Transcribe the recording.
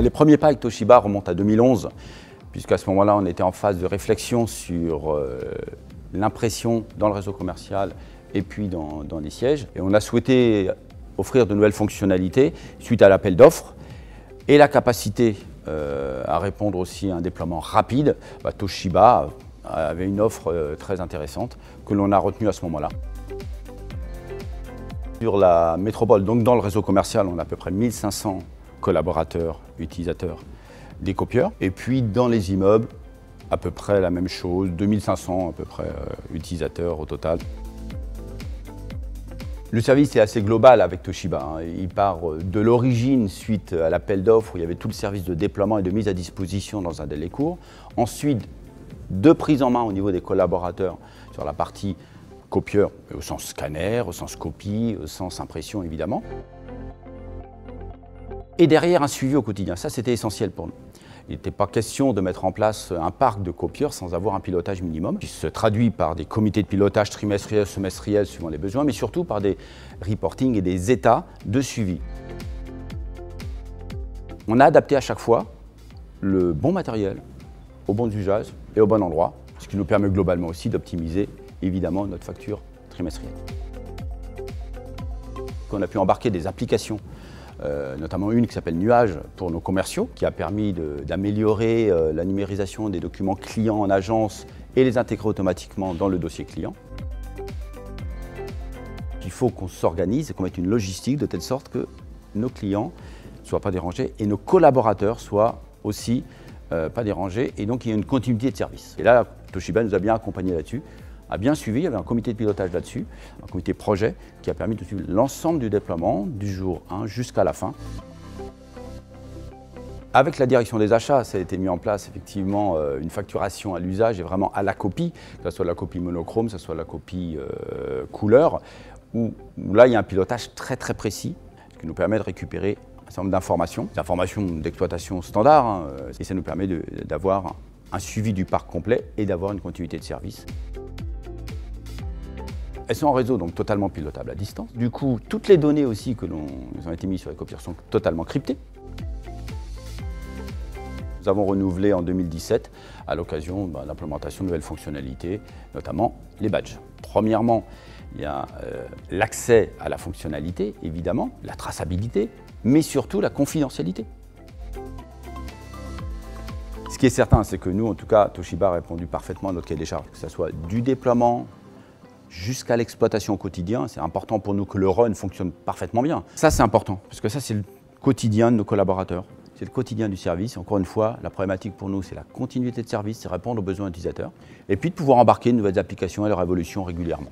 Les premiers pas avec Toshiba remontent à 2011, puisqu'à ce moment-là, on était en phase de réflexion sur l'impression dans le réseau commercial et puis dans les sièges. Et on a souhaité offrir de nouvelles fonctionnalités suite à l'appel d'offres et la capacité à répondre aussi à un déploiement rapide. Toshiba avait une offre très intéressante que l'on a retenue à ce moment-là. Sur la métropole, donc dans le réseau commercial, on a à peu près 1500 collaborateurs, utilisateurs des copieurs. Et puis dans les immeubles, à peu près la même chose, 2500 à peu près utilisateurs au total. Le service est assez global avec Toshiba. Il part de l'origine suite à l'appel d'offres où il y avait tout le service de déploiement et de mise à disposition dans un délai court. Ensuite, de prise en main au niveau des collaborateurs sur la partie copieur, au sens scanner, au sens copie, au sens impression évidemment. Et derrière, un suivi au quotidien. Ça, c'était essentiel pour nous. Il n'était pas question de mettre en place un parc de copieurs sans avoir un pilotage minimum, qui se traduit par des comités de pilotage trimestriels, semestriels, suivant les besoins, mais surtout par des reporting et des états de suivi. On a adapté à chaque fois le bon matériel, aux bons usages et au bon endroit, ce qui nous permet globalement aussi d'optimiser évidemment notre facture trimestrielle. On a pu embarquer des applications, notamment une qui s'appelle Nuage pour nos commerciaux, qui a permis d'améliorer la numérisation des documents clients en agence et les intégrer automatiquement dans le dossier client. Il faut qu'on s'organise et qu'on mette une logistique de telle sorte que nos clients ne soient pas dérangés et nos collaborateurs soient aussi pas dérangés et donc il y a une continuité de service. Et là, Toshiba nous a bien accompagnés là-dessus, a bien suivi, il y avait un comité de pilotage là-dessus, un comité projet qui a permis de suivre l'ensemble du déploiement du jour 1 jusqu'à la fin. Avec la direction des achats, ça a été mis en place effectivement une facturation à l'usage et vraiment à la copie, que ce soit la copie monochrome, que ce soit la copie couleur, où là il y a un pilotage très précis qui nous permet de récupérer un certain nombre d'informations, des informations d'exploitation standard, et ça nous permet d'avoir un suivi du parc complet et d'avoir une continuité de service. Elles sont en réseau, donc totalement pilotables à distance. Du coup, toutes les données aussi que ont été mises sur les copieurs sont totalement cryptées. Nous avons renouvelé en 2017 à l'occasion de l'implémentation de nouvelles fonctionnalités, notamment les badges. Premièrement, il y a l'accès à la fonctionnalité, évidemment, la traçabilité, mais surtout la confidentialité. Ce qui est certain, c'est que nous, en tout cas, Toshiba a répondu parfaitement à notre cahier des charges, que ce soit du déploiement jusqu'à l'exploitation au quotidien. C'est important pour nous que le run fonctionne parfaitement bien. Ça, c'est important, parce que ça, c'est le quotidien de nos collaborateurs. C'est le quotidien du service. Encore une fois, la problématique pour nous, c'est la continuité de service, c'est répondre aux besoins utilisateurs. Et puis de pouvoir embarquer de nouvelles applications et leur évolution régulièrement.